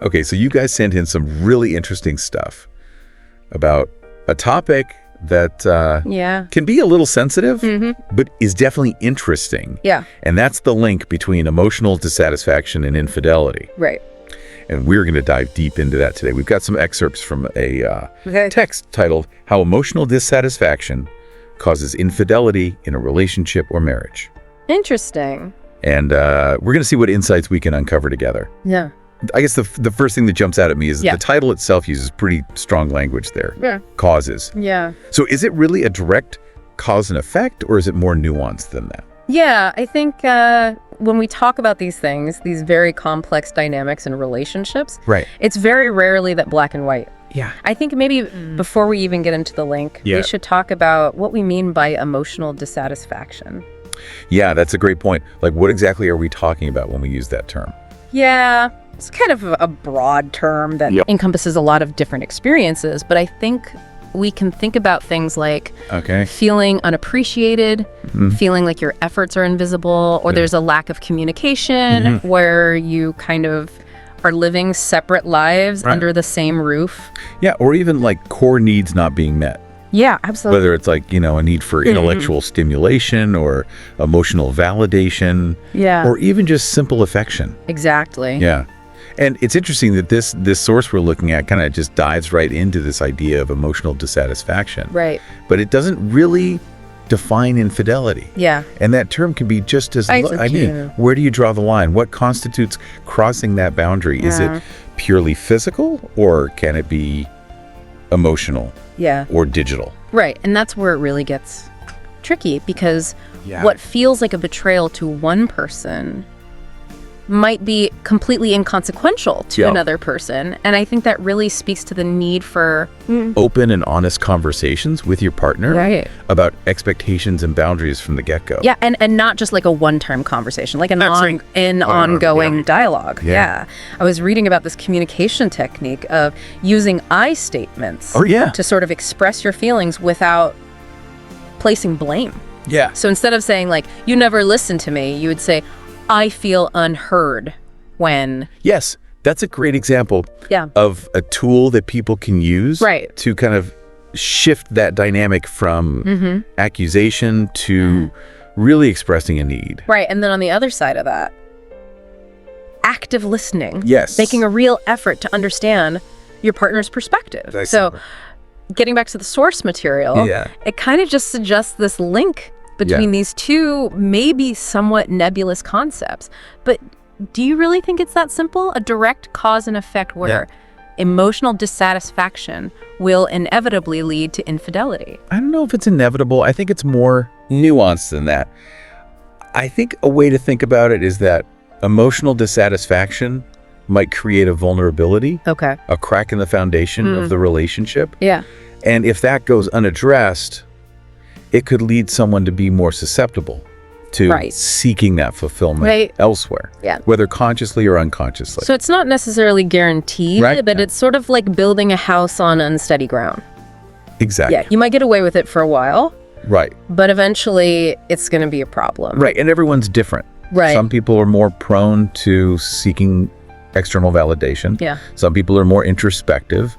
Okay, so you guys sent in some really interesting stuff about a topic that can be a little sensitive, but is definitely interesting. Yeah. And that's the link between emotional dissatisfaction and infidelity. Right. And we're going to dive deep into that today. We've got some excerpts from a text titled, How Emotional Dissatisfaction Causes Infidelity in a Relationship or Marriage. Interesting. And we're going to see what insights we can uncover together. Yeah. I guess the first thing that jumps out at me is that the title itself uses pretty strong language there. Yeah. Causes. Yeah. So is it really a direct cause and effect, or is it more nuanced than that? Yeah, I think when we talk about these things, these very complex dynamics in relationships, Right. it's very rarely that black and white. Yeah. I think maybe before we even get into the link, we should talk about what we mean by emotional dissatisfaction. Yeah, that's a great point. Like, what exactly are we talking about when we use that term? Yeah, it's kind of a broad term that encompasses a lot of different experiences, but I think we can think about things like feeling unappreciated, feeling like your efforts are invisible, or there's a lack of communication where you kind of are living separate lives under the same roof. Yeah, or even like core needs not being met. Yeah, absolutely. Whether it's like, a need for intellectual stimulation or emotional validation, or even just simple affection. Exactly. Yeah. And it's interesting that this source we're looking at kind of just dives right into this idea of emotional dissatisfaction. Right. But it doesn't really define infidelity. Yeah. And that term can be just as, where do you draw the line? What constitutes crossing that boundary? Is it purely physical, or can it be emotional? Or digital? Right. And that's where it really gets tricky, because what feels like a betrayal to one person might be completely inconsequential to another person. And I think that really speaks to the need for open and honest conversations with your partner about expectations and boundaries from the get-go. Yeah, and not just like a one-time conversation, like an ongoing dialogue. Yeah. I was reading about this communication technique of using I statements to sort of express your feelings without placing blame. Yeah. So instead of saying like, you never listened to me, you would say, I feel unheard when... Yes, that's a great example of a tool that people can use to kind of shift that dynamic from accusation to really expressing a need. Right, and then on the other side of that, active listening. Yes. Making a real effort to understand your partner's perspective. Getting back to the source material, it kind of just suggests this link between these two maybe somewhat nebulous concepts. But do you really think it's that simple? A direct cause and effect where emotional dissatisfaction will inevitably lead to infidelity? I don't know if it's inevitable. I think it's more nuanced than that. I think a way to think about it is that emotional dissatisfaction might create a vulnerability, a crack in the foundation of the relationship. Yeah. And if that goes unaddressed, it could lead someone to be more susceptible to seeking that fulfillment elsewhere, whether consciously or unconsciously. So it's not necessarily guaranteed, but it's sort of like building a house on unsteady ground. Exactly. Yeah, you might get away with it for a while. Right. But eventually it's going to be a problem. Right, and everyone's different. Right. Some people are more prone to seeking external validation. Yeah. Some people are more introspective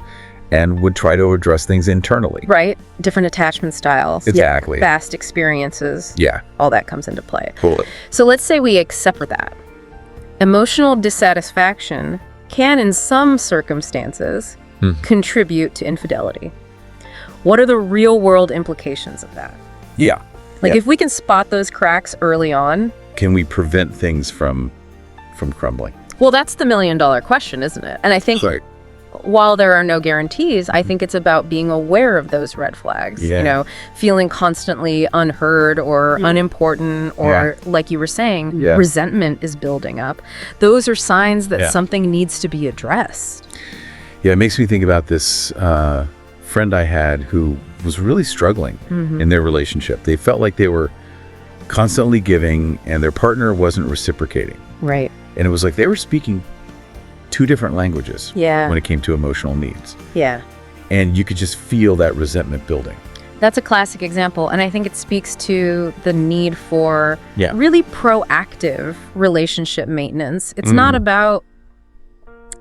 and would try to address things internally. Right. Different attachment styles. Exactly. Past experiences. Yeah. All that comes into play. Totally. So let's say we accept that. Emotional dissatisfaction can, in some circumstances, contribute to infidelity. What are the real world implications of that? Yeah. Like if we can spot those cracks early on. Can we prevent things from crumbling? Well, that's the $1 million question, isn't it? And I think while there are no guarantees, I think it's about being aware of those red flags. You know, feeling constantly unheard or unimportant, or like you were saying, resentment is building up. Those are signs that something needs to be addressed. Yeah, it makes me think about this friend I had who was really struggling in their relationship. They felt like they were constantly giving and their partner wasn't reciprocating. Right. And it was like they were speaking two different languages when it came to emotional needs. Yeah. And you could just feel that resentment building. That's a classic example. And I think it speaks to the need for really proactive relationship maintenance. It's not about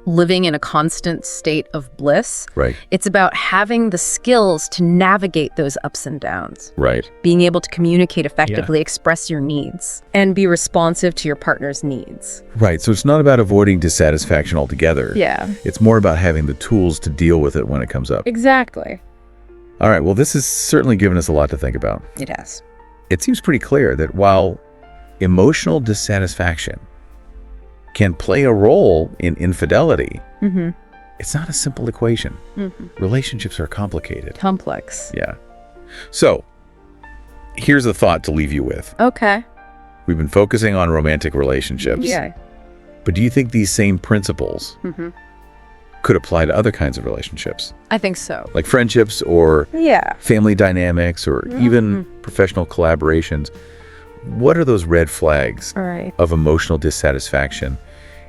living in a constant state of bliss. Right. It's about having the skills to navigate those ups and downs. Right. Being able to communicate effectively, express your needs, and be responsive to your partner's needs. Right. So it's not about avoiding dissatisfaction altogether. Yeah. It's more about having the tools to deal with it when it comes up. Exactly. All right. Well, this has certainly given us a lot to think about. It has. It seems pretty clear that while emotional dissatisfaction can play a role in infidelity, it's not a simple equation. Relationships are complicated. Complex. Yeah. So, here's a thought to leave you with. Okay. We've been focusing on romantic relationships. Yeah. But do you think these same principles could apply to other kinds of relationships? I think so. Like friendships or family dynamics or even professional collaborations. What are those red flags of emotional dissatisfaction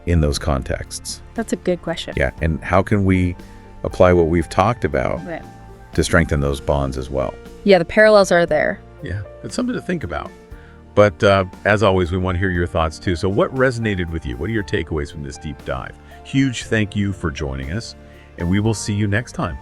in those contexts? That's a good question. Yeah, and how can we apply what we've talked about to strengthen those bonds as well? Yeah, the parallels are there. Yeah, it's something to think about. But as always, we want to hear your thoughts too. So what resonated with you? What are your takeaways from this deep dive? Huge thank you for joining us, and we will see you next time.